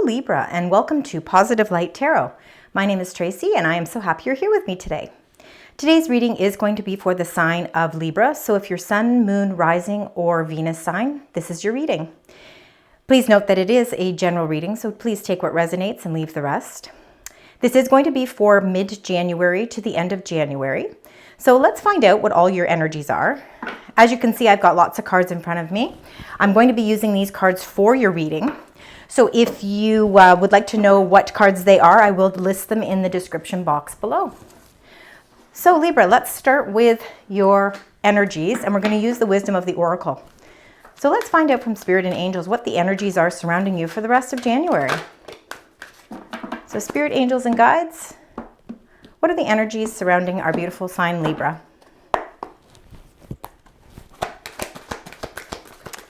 Libra, and welcome to Positive Light Tarot. My name is Tracy, and I am so happy you're here with me today. Today's reading is going to be for the sign of Libra, so if you're Sun, Moon, Rising, or Venus sign, this is your reading. Please note that it is a general reading, so please take what resonates and leave the rest. This is going to be for mid-January to the end of January. So let's find out what all your energies are. As you can see, I've got lots of cards in front of me. I'm going to be using these cards for your reading. So if you would like to know what cards they are, I will list them in the description box below. So Libra, let's start with your energies, and we're going to use the wisdom of the Oracle. So let's find out from Spirit and Angels what the energies are surrounding you for the rest of January. So Spirit, Angels, and Guides, what are the energies surrounding our beautiful sign Libra?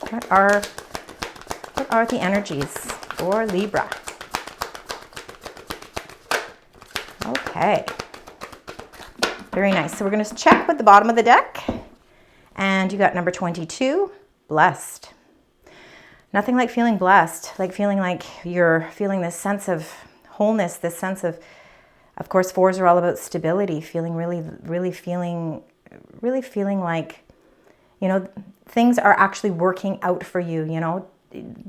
What are the energies for Libra? Okay. Very nice. So we're going to check with the bottom of the deck. And you got number 22, blessed. Nothing like feeling blessed, like feeling like you're feeling this sense of wholeness, this sense of course, fours are all about stability, feeling really feeling like, you know, things are actually working out for you, you know.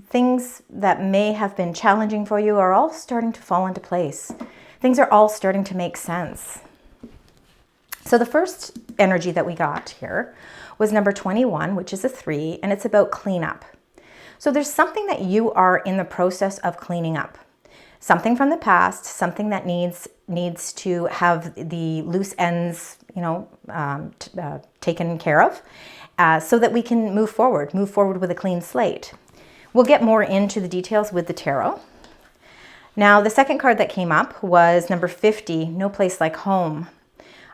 Things that may have been challenging for you are all starting to fall into place. Things are all starting to make sense. So the first energy that we got here was number 21, which is a 3, and it's about cleanup. So there's something that you are in the process of cleaning up. Something from the past, something that needs to have the loose ends, you know, taken care of, so that we can move forward with a clean slate. We'll get more into the details with the tarot. Now, the second card that came up was number 50, No Place Like Home.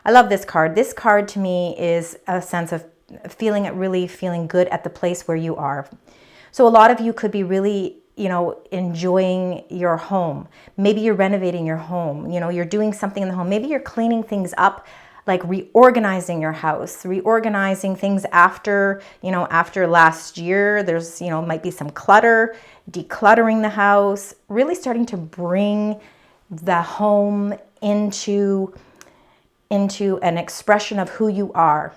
I love this card. This card to me is a sense of really feeling good at the place where you are. So a lot of you could be really, you know, enjoying your home. Maybe you're renovating your home. You know, you're doing something in the home. Maybe you're cleaning things up, like reorganizing your house, reorganizing things after last year. There's, you know, might be some clutter, decluttering the house, really starting to bring the home into an expression of who you are.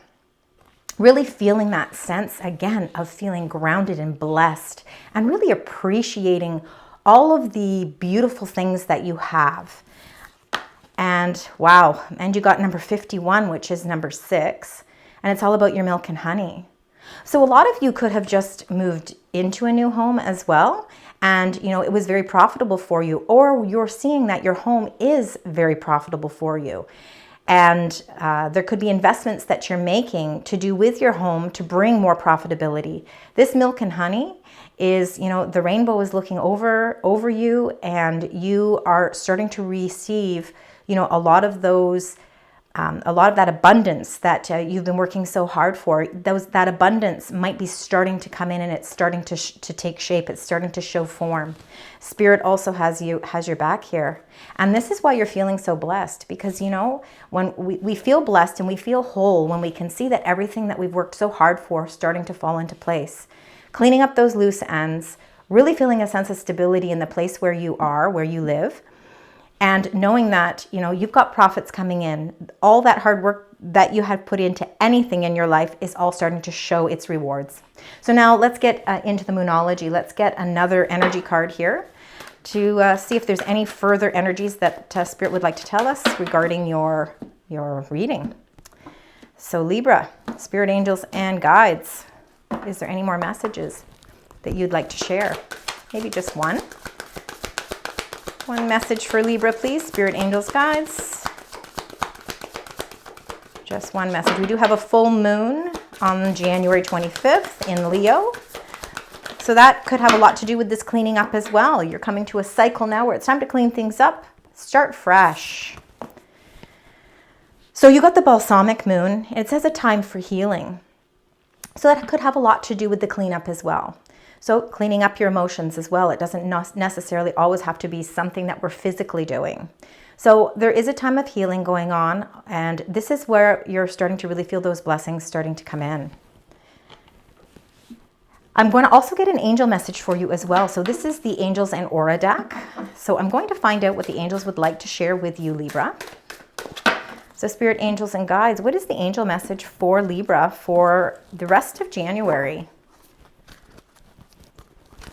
Really feeling that sense, again, of feeling grounded and blessed, and really appreciating all of the beautiful things that you have. And wow, and you got number 51, which is number 6, and it's all about your milk and honey. So a lot of you could have just moved into a new home as well, and you know, it was very profitable for you, or you're seeing that your home is very profitable for you. And there could be investments that you're making to do with your home to bring more profitability. This milk and honey is, you know, the rainbow is looking over you, and you are starting to receive, you know, a lot of that abundance that you've been working so hard for. That abundance might be starting to come in, and it's starting to take shape. It's starting to show form. Spirit also has your back here. And this is why you're feeling so blessed, because, you know, when we feel blessed and we feel whole when we can see that everything that we've worked so hard for is starting to fall into place. Cleaning up those loose ends, really feeling a sense of stability in the place where you are, where you live. And knowing that, you know, you've got profits coming in. All that hard work that you had put into anything in your life is all starting to show its rewards. So now let's get into the Moonology. Let's get another energy card here to see if there's any further energies that Spirit would like to tell us regarding your reading. So Libra, Spirit, Angels, and Guides. Is there any more messages that you'd like to share? Maybe just one. One message for Libra, please. Spirit, Angels, Guides. Just one message. We do have a full moon on January 25th in Leo. So that could have a lot to do with this cleaning up as well. You're coming to a cycle now where it's time to clean things up. Start fresh. So you got the balsamic moon. It says a time for healing. So that could have a lot to do with the cleanup as well. So cleaning up your emotions as well. It doesn't necessarily always have to be something that we're physically doing. So there is a time of healing going on, and this is where you're starting to really feel those blessings starting to come in. I'm going to also get an angel message for you as well. So this is the Angels and Aura deck. So I'm going to find out what the angels would like to share with you, Libra. So Spirit, Angels, and Guides, what is the angel message for Libra for the rest of January?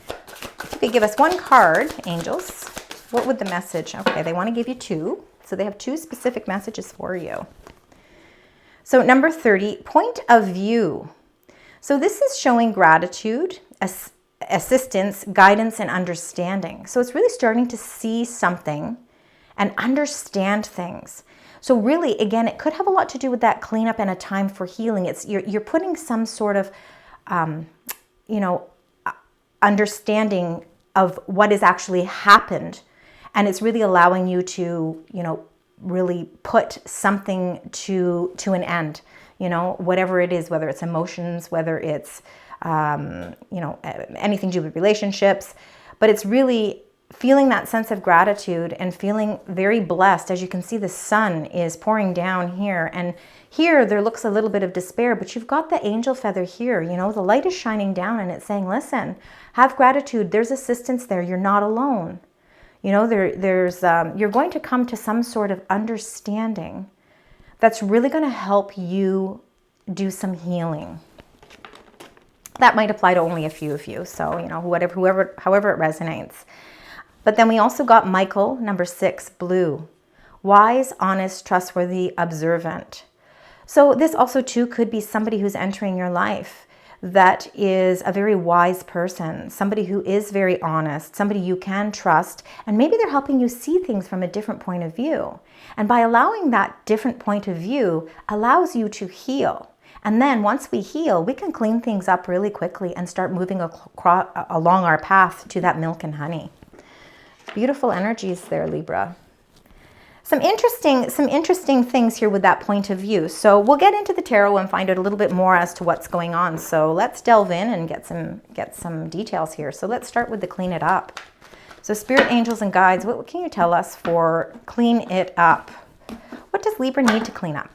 You could give us one card, angels. What would the message? Okay, they want to give you two. So they have two specific messages for you. So number 30, point of view. So this is showing gratitude, assistance, guidance, and understanding. So it's really starting to see something and understand things. So really, again, it could have a lot to do with that cleanup and a time for healing. It's you're putting some sort of, understanding of what has actually happened. And it's really allowing you to, really put something to an end. Whatever it is, whether it's emotions, whether it's, anything to do with relationships, but it's really feeling that sense of gratitude and feeling very blessed. As you can see, the sun is pouring down here, and here there looks a little bit of despair, but you've got the angel feather here, the light is shining down and it's saying, listen, have gratitude. There's assistance there. You're not alone. You're going to come to some sort of understanding that's really going to help you do some healing. That might apply to only a few of you. So, however it resonates. But then we also got Michael, number 6, blue. Wise, honest, trustworthy, observant. So this also too could be somebody who's entering your life that is a very wise person, somebody who is very honest, somebody you can trust, and maybe they're helping you see things from a different point of view. And by allowing that different point of view allows you to heal. And then once we heal, we can clean things up really quickly and start moving along our path to that milk and honey. Beautiful energies there, Libra. Some interesting things here with that point of view. So we'll get into the tarot and find out a little bit more as to what's going on. So let's delve in and get some details here. So let's start with the clean it up. So Spirit, Angels, and Guides, what can you tell us for clean it up? What does Libra need to clean up?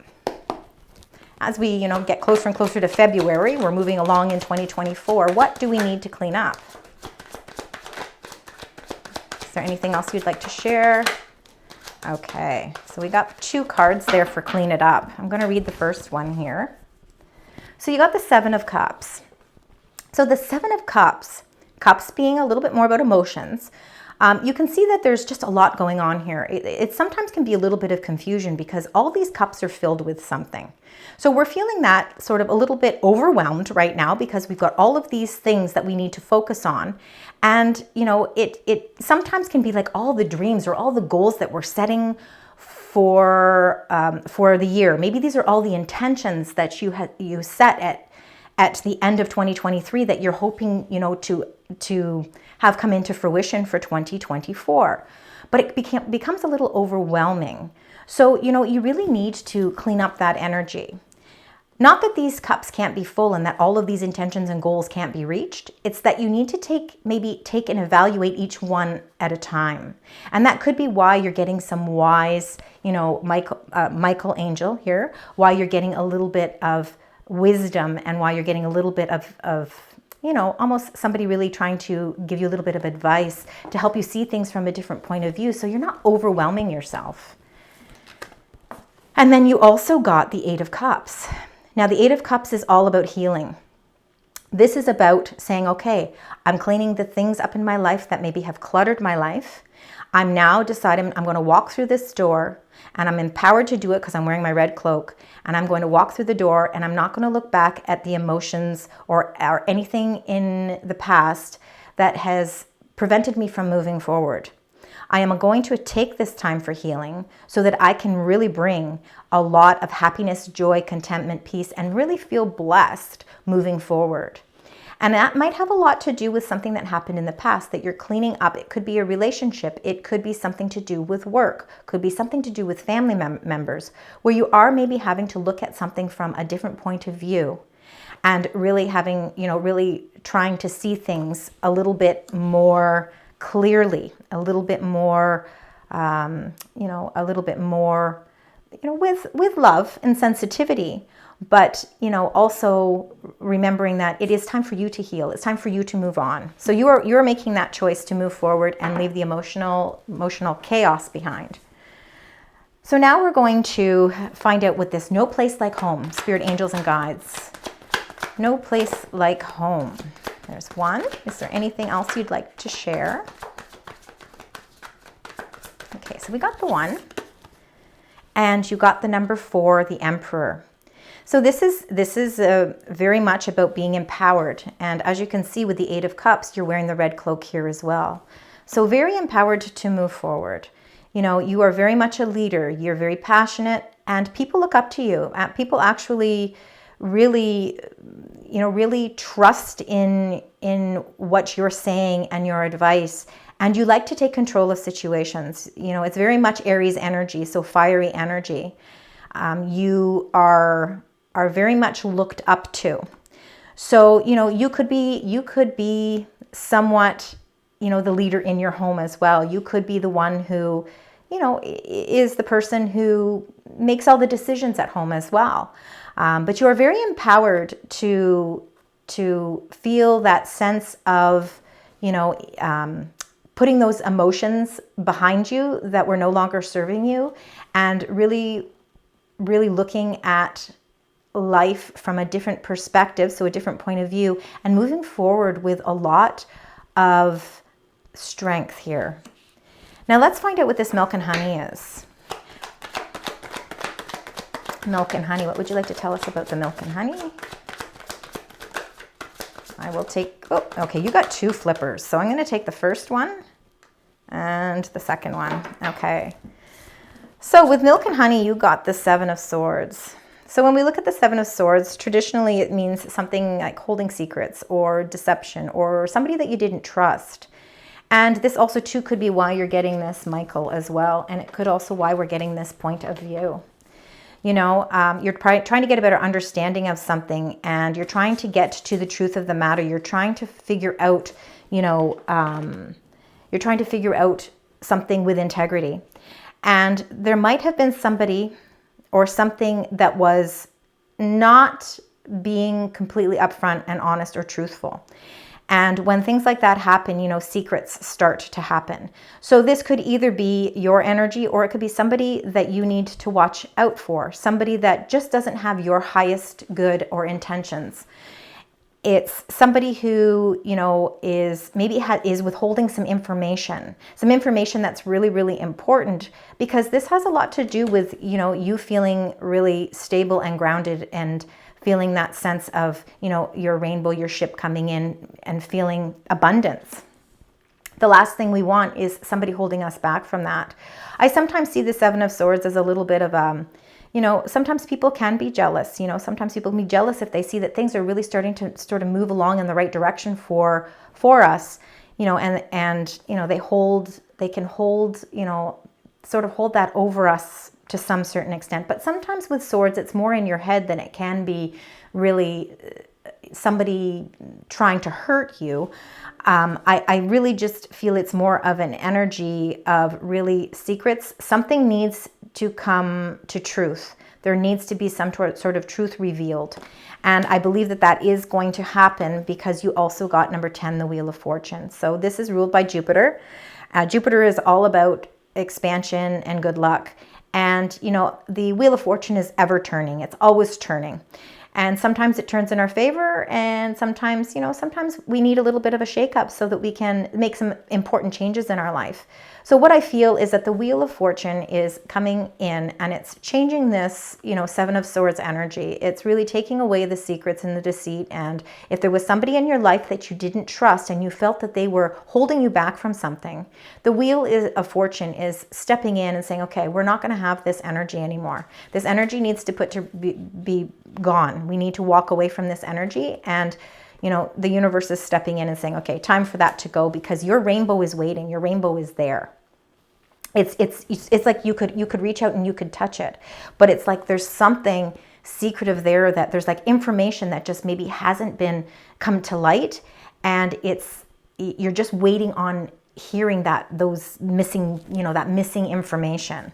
As we, get closer and closer to February, we're moving along in 2024. What do we need to clean up? Is there anything else you'd like to share? Okay, so we got 2 cards there for clean it up. I'm going to read the first one here. So you got the 7 of Cups. So the 7 of Cups, cups being a little bit more about emotions, you can see that there's just a lot going on here. It sometimes can be a little bit of confusion because all these cups are filled with something. So we're feeling that sort of a little bit overwhelmed right now because we've got all of these things that we need to focus on. And, it sometimes can be like all the dreams or all the goals that we're setting for the year. Maybe these are all the intentions that you set at the end of 2023 that you're hoping, to have come into fruition for 2024. But it becomes a little overwhelming. So, you really need to clean up that energy. Not that these cups can't be full and that all of these intentions and goals can't be reached. It's that you need to take and evaluate each one at a time. And that could be why you're getting some wise, Michael Angel here, why you're getting a little bit of wisdom and why you're getting a little bit of almost somebody really trying to give you a little bit of advice to help you see things from a different point of view so you're not overwhelming yourself. And then you also got the 8 of Cups. Now, the 8 of Cups is all about healing. This is about saying, okay, I'm cleaning the things up in my life that maybe have cluttered my life. I'm now deciding I'm going to walk through this door and I'm empowered to do it because I'm wearing my red cloak, and I'm going to walk through the door and I'm not going to look back at the emotions or anything in the past that has prevented me from moving forward. I am going to take this time for healing so that I can really bring a lot of happiness, joy, contentment, peace, and really feel blessed moving forward. And that might have a lot to do with something that happened in the past that you're cleaning up. It could be a relationship. It could be something to do with work. Could be something to do with family members, where you are maybe having to look at something from a different point of view and really having, really trying to see things a little bit more clearly, a little bit more, with love and sensitivity, but, also remembering that it is time for you to heal. It's time for you to move on. So you're making that choice to move forward and leave the emotional chaos behind. So now we're going to find out what this no place like home, spirit, angels, and guides. No place like home. There's one. Is there anything else you'd like to share? Okay, so we got the 1. And you got the number 4, the Emperor. So this is very much about being empowered. And as you can see with the 8 of Cups, you're wearing the red cloak here as well. So very empowered to move forward. You are very much a leader. You're very passionate, and people look up to you. People actually really trust in what you're saying and your advice. And you like to take control of situations. It's very much Aries energy, so fiery energy. You are very much looked up to. So, you could be somewhat, the leader in your home as well. You could be the one who, is the person who makes all the decisions at home as well. But you are very empowered to feel that sense of, putting those emotions behind you that were no longer serving you, and really, really looking at life from a different perspective, so a different point of view, and moving forward with a lot of strength here. Now let's find out what this milk and honey is. Milk and honey. What would you like to tell us about the milk and honey? I will take, okay, you got 2 flippers. So I'm going to take the first one and the second one. Okay. So with milk and honey, you got the 7 of Swords. So when we look at the 7 of Swords, traditionally it means something like holding secrets or deception or somebody that you didn't trust. And this also too could be why you're getting this, Michael, as well. And it could also why we're getting this point of view. You're trying to get a better understanding of something, and you're trying to get to the truth of the matter. You're trying to figure out, you're trying to figure out something with integrity. And there might have been somebody or something that was not being completely upfront and honest or truthful. And when things like that happen, secrets start to happen. So this could either be your energy, or it could be somebody that you need to watch out for, somebody that just doesn't have your highest good or intentions. It's somebody who, is withholding some information that's really, really important, because this has a lot to do with, you feeling really stable and grounded and feeling that sense of, your rainbow, your ship coming in, and feeling abundance. The last thing we want is somebody holding us back from that. I sometimes see the 7 of Swords as a little bit of, sometimes people can be jealous. Sometimes people can be jealous if they see that things are really starting to sort of move along in the right direction for us, and they can hold that over us to some certain extent. But sometimes with swords, it's more in your head than it can be really somebody trying to hurt you. I really just feel it's more of an energy of really secrets. Something needs to come to truth. There needs to be some sort of truth revealed. And I believe that is going to happen, because you also got number 10, the Wheel of Fortune. So this is ruled by Jupiter. Jupiter is all about expansion and good luck. And, the Wheel of Fortune is ever turning. It's always turning. And sometimes it turns in our favor, and sometimes, sometimes we need a little bit of a shakeup so that we can make some important changes in our life. So what I feel is that the Wheel of Fortune is coming in, and it's changing this, 7 of Swords energy. It's really taking away the secrets and the deceit. And if there was somebody in your life that you didn't trust and you felt that they were holding you back from something, the Wheel of Fortune is stepping in and saying, okay, we're not going to have this energy anymore. This energy needs to be gone. We need to walk away from this energy. And the universe is stepping in and saying, okay, time for that to go, because your rainbow is waiting. Your rainbow is there. It's like you could reach out and you could touch it, but it's like there's something secretive there, that there's like information that just maybe hasn't been come to light, and you're just waiting on hearing that missing information.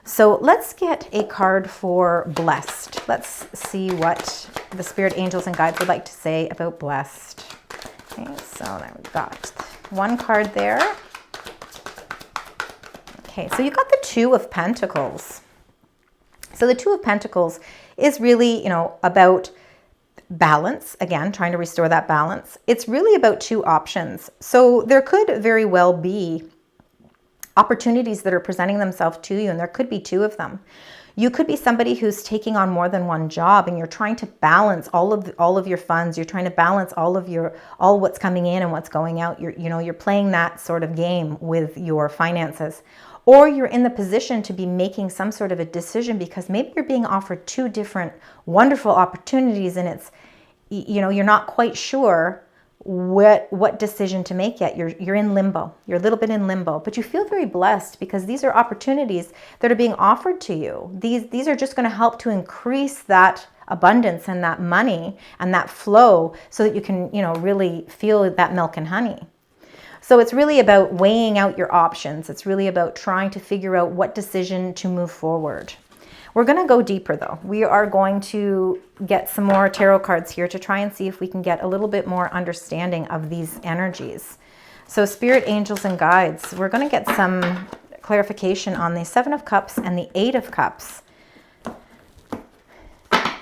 So let's get a card for blessed. Let's see what the spirit angels and guides would like to say about blessed. Okay, so there we got one card there. Okay, so you got the Two of Pentacles. So the Two of Pentacles is really, you know, about balance. Again, trying to restore that balance. It's really about two options. So there could very well be opportunities that are presenting themselves to you, and there could be two of them. You could be somebody who's taking on more than one job, and you're trying to balance all of your funds. You're trying to balance all what's coming in and what's going out. You're playing that sort of game with your finances. Or you're in the position to be making some sort of a decision because maybe you're being offered two different wonderful opportunities, and it's, you know, you're not quite sure what decision to make yet. You're in limbo. You're a little bit in limbo, but you feel very blessed because these are opportunities that are being offered to you. These are just going to help to increase that abundance and that money and that flow so that you can, you know, really feel that milk and honey. So it's really about weighing out your options. It's really about trying to figure out what decision to move forward. We're going to go deeper though. We are going to get some more tarot cards here to try and see if we can get a little bit more understanding of these energies. So spirit angels and guides, we're going to get some clarification on the Seven of Cups and the Eight of Cups.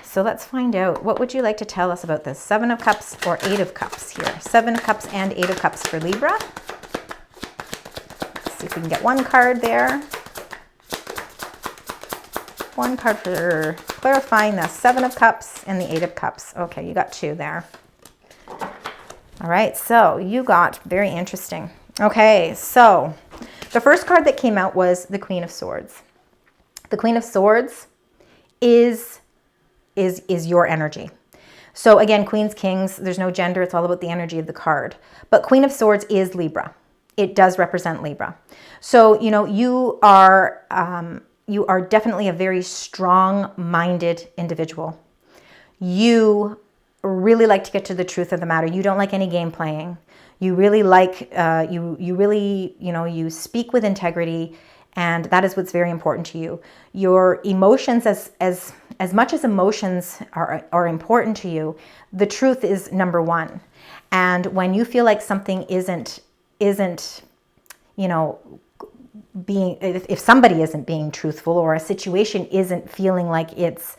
So let's find out. What would you like to tell us about this? Seven of Cups or Eight of Cups here? Seven of Cups and Eight of Cups for Libra. Let's see if we can get one card there. One card for clarifying the Seven of Cups and the Eight of Cups. Okay, you got two there. All right, so you got very interesting. Okay, so the first card that came out was the Queen of Swords. The Queen of Swords is your energy. So again, Queens, Kings, there's no gender. It's all about the energy of the card. But Queen of Swords is Libra. It does represent Libra. So, you know, you are definitely a very strong-minded individual. You really like to get to the truth of the matter. You don't like any game playing. You really like, you speak with integrity, and that is what's very important to you. Your emotions, as much as emotions are important to you, the truth is number one. And when you feel like something isn't, you know, if somebody isn't being truthful, or a situation isn't feeling like it's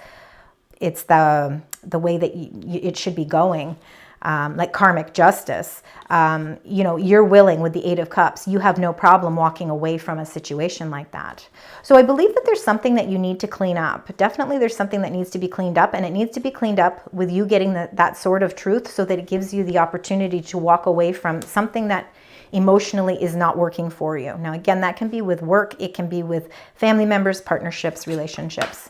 the way that it should be going, like karmic justice, you know, you're willing with the Eight of Cups. You have no problem walking away from a situation like that. So I believe that there's something that you need to clean up. Definitely there's something that needs to be cleaned up, and it needs to be cleaned up with you getting that sort of truth so that it gives you the opportunity to walk away from something that emotionally is not working for you. Now, again, that can be with work. It can be with family members, partnerships, relationships.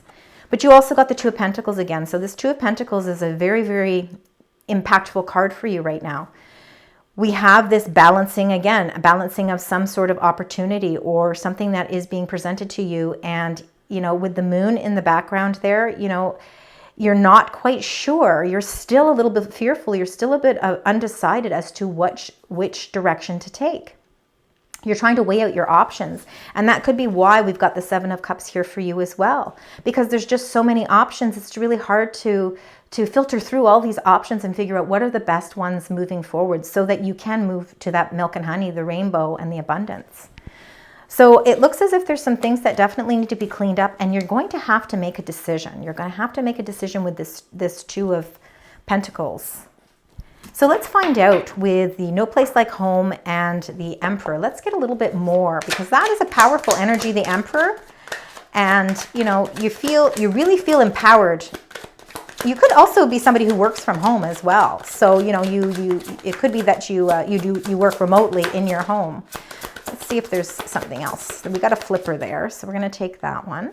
But you also got the Two of Pentacles again. So this Two of Pentacles is a very, very impactful card for you right now. We have this balancing, again, a balancing of some sort of opportunity or something that is being presented to you. And, you know, with the moon in the background there, you know, you're not quite sure. You're still a little bit fearful. You're still a bit undecided as to which direction to take. You're trying to weigh out your options. And that could be why we've got the Seven of Cups here for you as well. Because there's just so many options. It's really hard to filter through all these options and figure out what are the best ones moving forward so that you can move to that milk and honey, the rainbow, and the abundance. So it looks as if there's some things that definitely need to be cleaned up, and you're going to have to make a decision. You're going to have to make a decision with this Two of Pentacles. So let's find out with the No Place Like Home and the Emperor. Let's get a little bit more, because that is a powerful energy, the Emperor. And, you know, you really feel empowered. You could also be somebody who works from home as well. So, you know, it could be that you work remotely in your home. Let's see if there's something else. We got a flipper there, so we're going to take that one.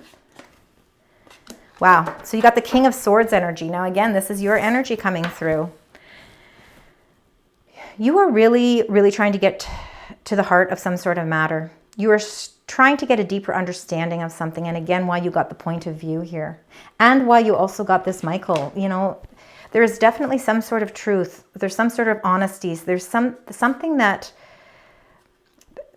Wow. So you got the King of Swords energy. Now, again, this is your energy coming through. You are really, really trying to get to the heart of some sort of matter. You are trying to get a deeper understanding of something. And again, why you got the point of view here. And why you also got this Michael. You know, there is definitely some sort of truth. There's some sort of honesty. There's something that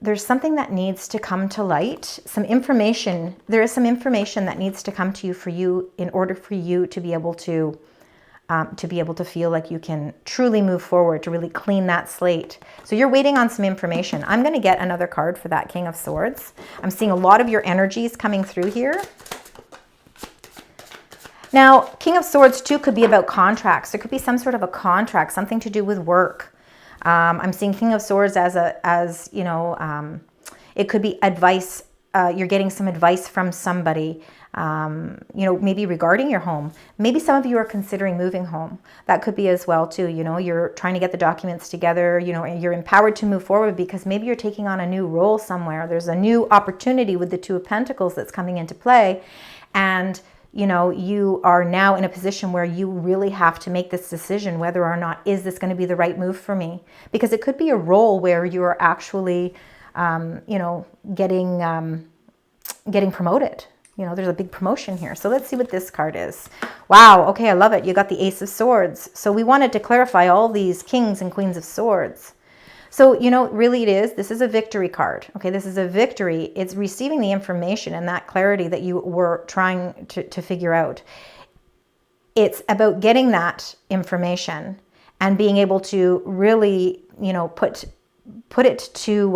there's something that needs to come to light, some information. There is some information that needs to come to you for you in order for you to be able to feel like you can truly move forward, to really clean that slate. So you're waiting on some information. I'm going to get another card for that King of Swords. I'm seeing a lot of your energies coming through here. Now, King of Swords too could be about contracts. There could be some sort of a contract, something to do with work. I'm seeing King of Swords as you know, it could be advice. You're getting some advice from somebody, you know, maybe regarding your home. Maybe some of you are considering moving home. That could be as well too. You know, you're trying to get the documents together, you know, and you're empowered to move forward because maybe you're taking on a new role somewhere. There's a new opportunity with the Two of Pentacles that's coming into play. And you know, you are now in a position where you really have to make this decision whether or not is this going to be the right move for me? Because it could be a role where you are actually, you know, getting promoted. You know, there's a big promotion here. So let's see what this card is. Wow. Okay, I love it. You got the Ace of Swords. So we wanted to clarify all these Kings and Queens of Swords. So, you know, really it is, this is a victory card. Okay, this is a victory. It's receiving the information and that clarity that you were trying to figure out. It's about getting that information and being able to really, you know, put it to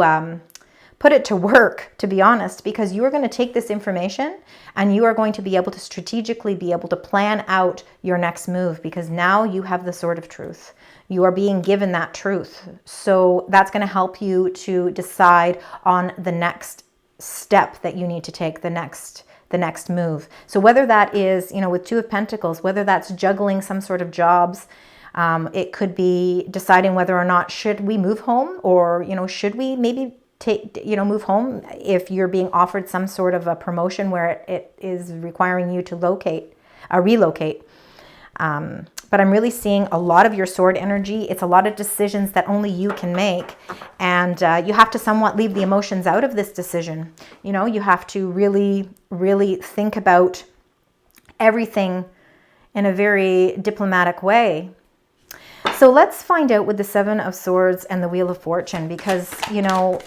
work, to be honest, because you are going to take this information and you are going to be able to strategically be able to plan out your next move, because now you have the Sword of Truth. You are being given that truth. So that's going to help you to decide on the next step that you need to take, the next move. So whether that is, you know, with Two of Pentacles, whether that's juggling some sort of jobs, it could be deciding whether or not should we move home, or, you know, should we maybe move home if you're being offered some sort of a promotion where it is requiring you to relocate. But I'm really seeing a lot of your sword energy. It's a lot of decisions that only you can make. And you have to somewhat leave the emotions out of this decision. You know, you have to really, really think about everything in a very diplomatic way. So let's find out with the Seven of Swords and the Wheel of Fortune, because, you know,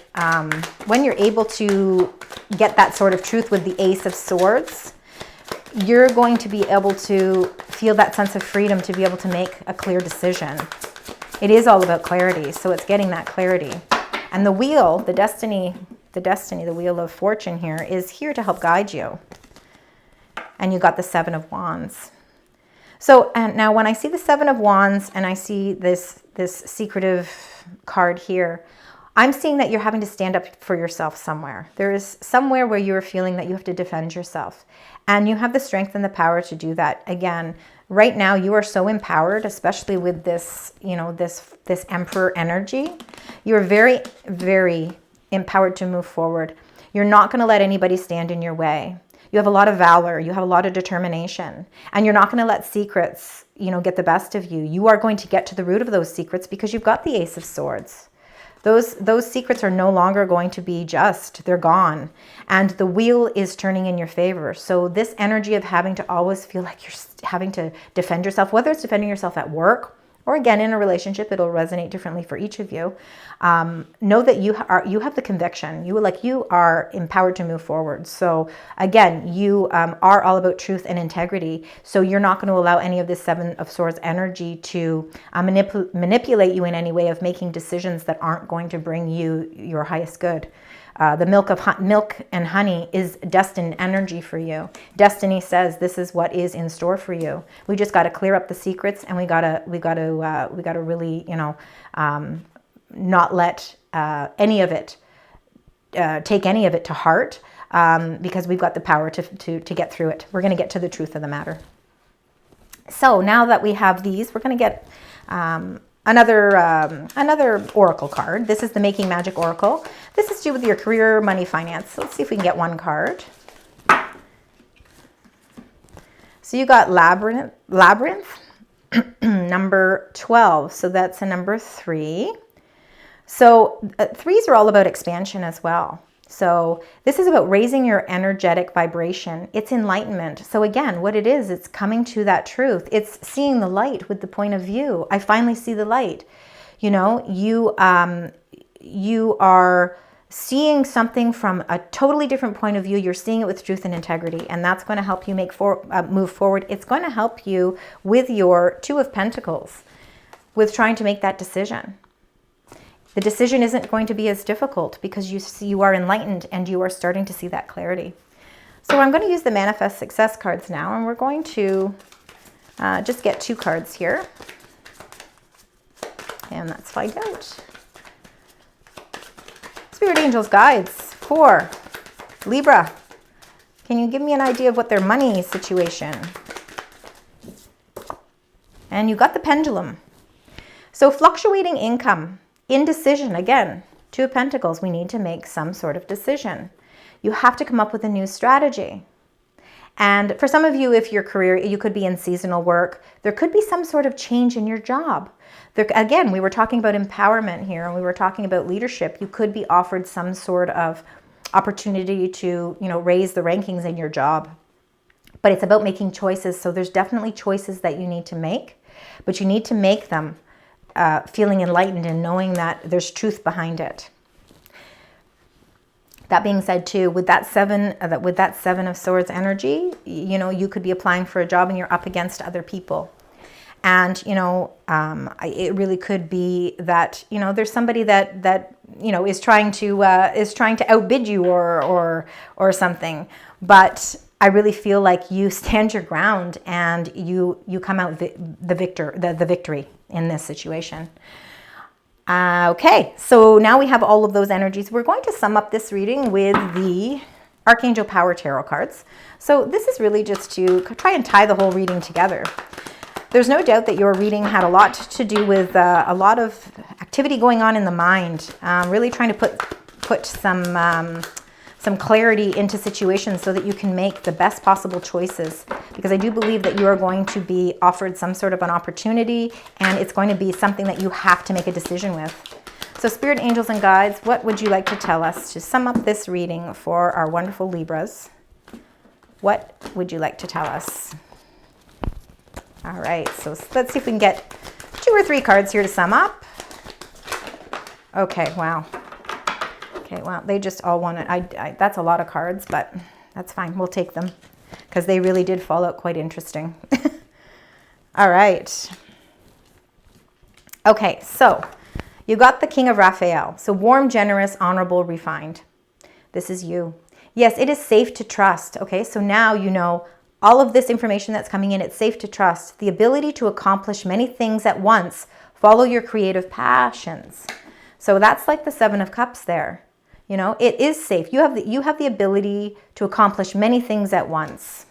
when you're able to get that sort of truth with the Ace of Swords, you're going to be able to feel that sense of freedom to be able to make a clear decision. It is all about clarity, so it's getting that clarity. And the wheel, the destiny, the Wheel of Fortune here is here to help guide you. And you got the Seven of Wands. So, and now when I see the Seven of Wands and I see this secretive card here, I'm seeing that you're having to stand up for yourself somewhere. There is somewhere where you're feeling that you have to defend yourself. And you have the strength and the power to do that. Again, right now you are so empowered, especially with this, you know, this Emperor energy. You're very, very empowered to move forward. You're not going to let anybody stand in your way. You have a lot of valor. You have a lot of determination. And you're not going to let secrets, you know, get the best of you. You are going to get to the root of those secrets because you've got the Ace of Swords. Those secrets are no longer going to be just, they're gone. And the wheel is turning in your favor. So this energy of having to always feel like you're having to defend yourself, whether it's defending yourself at work or again in a relationship, it'll resonate differently for each of you. Know that you have the conviction. You are empowered to move forward. So again, you are all about truth and integrity. So you're not going to allow any of this Seven of Swords energy to manipulate you in any way of making decisions that aren't going to bring you your highest good. The milk and honey is destined energy for you. Destiny says this is what is in store for you. We just got to clear up the secrets, and we got to really, you know, not let any of it take any of it to heart, because we've got the power to get through it. We're going to get to the truth of the matter. So now that we have these, we're going to get another oracle card. This is the Making Magic Oracle. This is to do with your career, money, finance. Let's see if we can get one card. So you got Labyrinth, number 12. So that's a number 3. So 3s are all about expansion as well. So this is about raising your energetic vibration. It's enlightenment. So again, what it is, it's coming to that truth. It's seeing the light with the point of view. I finally see the light. You know, you are seeing something from a totally different point of view. You're seeing it with truth and integrity, and that's going to help you move forward. It's going to help you with your Two of Pentacles, with trying to make that decision. The decision isn't going to be as difficult because you are enlightened and you are starting to see that clarity. So I'm going to use the Manifest Success cards now, and we're going to just get 2 cards here. And let's find out. Spirit Angels Guides for Libra. Can you give me an idea of what their money situation? And you got the Pendulum. So fluctuating income, indecision, again, Two of Pentacles, we need to make some sort of decision. You have to come up with a new strategy. And for some of you, if your career, you could be in seasonal work, there could be some sort of change in your job. There, again, we were talking about empowerment here, and we were talking about leadership. You could be offered some sort of opportunity to, raise the rankings in your job. But it's about making choices. So there's definitely choices that you need to make, but you need to make them feeling enlightened and knowing that there's truth behind it. That being said, too, with that Seven of Swords energy, you could be applying for a job and you're up against other people. And, it really could be that, there's somebody that is trying to outbid you or something. But I really feel like you stand your ground and you come out the victory in this situation. Okay, so now we have all of those energies. We're going to sum up this reading with the Archangel Power Tarot cards. So this is really just to try and tie the whole reading together. There's no doubt that your reading had a lot to do with a lot of activity going on in the mind, really trying to put some clarity into situations so that you can make the best possible choices. Because I do believe that you are going to be offered some sort of an opportunity, and it's going to be something that you have to make a decision with. So Spirit Angels and Guides, what would you like to tell us to sum up this reading for our wonderful Libras? What would you like to tell us? All right, so let's see if we can get 2 or 3 cards here to sum up. Okay, wow. Okay, well, they just all wanted, that's a lot of cards, but that's fine. We'll take them because they really did fall out quite interesting. All right. Okay, so you got the King of Raphael. So warm, generous, honorable, refined. This is you. Yes, it is safe to trust. Okay, so now you know all of this information that's coming in. It's safe to trust. The ability to accomplish many things at once. Follow your creative passions. So that's like the 7 of Cups there. It is safe. You have the ability to accomplish many things at once.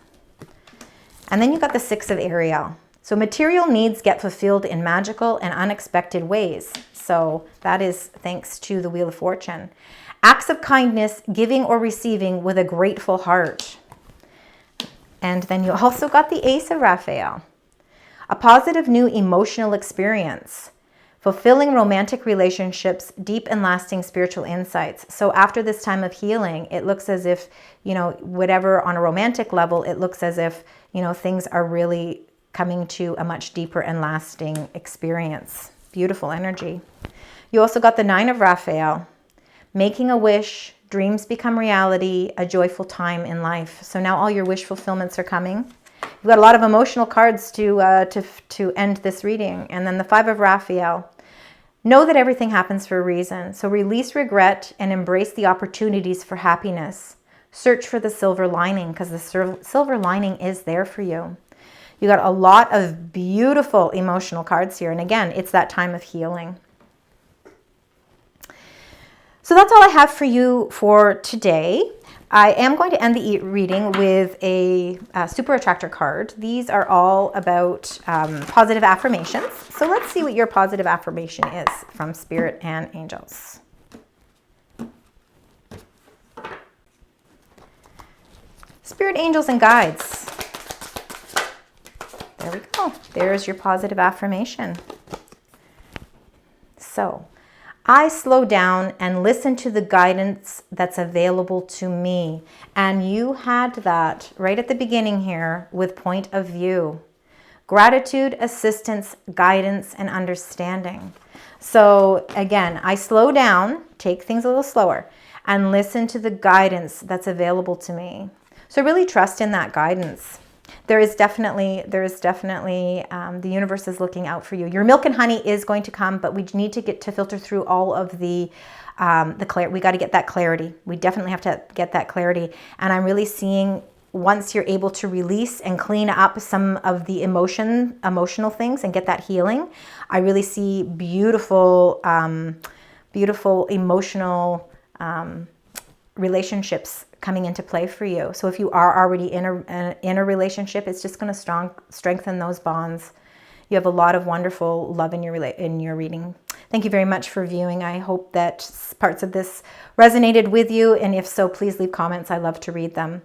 And then you got the 6 of Ariel. So material needs get fulfilled in magical and unexpected ways. So that is thanks to the Wheel of Fortune. Acts of kindness, giving or receiving with a grateful heart. And then you also got the Ace of Raphael. A positive new emotional experience. Fulfilling romantic relationships, deep and lasting spiritual insights. So after this time of healing, it looks as if, whatever on a romantic level, it looks as if, things are really coming to a much deeper and lasting experience. Beautiful energy. You also got the 9 of Raphael. Making a wish, dreams become reality, a joyful time in life. So now all your wish fulfillments are coming. You've got a lot of emotional cards to end this reading. And then the 5 of Raphael. Know that everything happens for a reason. So release regret and embrace the opportunities for happiness. Search for the silver lining because the silver lining is there for you. You got a lot of beautiful emotional cards here. And again, it's that time of healing. So that's all I have for you for today. I am going to end the reading with a super attractor card. These are all about positive affirmations. So let's see what your positive affirmation is from Spirit and Angels. Spirit, Angels, and Guides. There we go. There's your positive affirmation. So, I slow down and listen to the guidance that's available to me. And you had that right at the beginning here with point of view. Gratitude, assistance, guidance, and understanding. So again, I slow down, take things a little slower, and listen to the guidance that's available to me. So really trust in that guidance. There is definitely, the universe is looking out for you. Your milk and honey is going to come, but we need to get to filter through all of the clarity. We got to get that clarity. We definitely have to get that clarity. And I'm really seeing, once you're able to release and clean up some of the emotional things and get that healing, I really see beautiful, beautiful emotional relationships coming into play for you. So if you are already in a relationship, it's just going to strengthen those bonds. You have a lot of wonderful love in your reading. Thank you very much for viewing. I hope that parts of this resonated with you, and if so, please leave comments. I love to read them.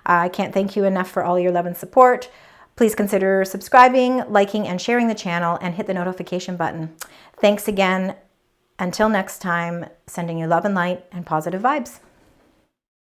I can't thank you enough for all your love and support. Please consider subscribing, liking, and sharing the channel, and hit the notification button. Thanks again. Until next time, sending you love and light and positive vibes.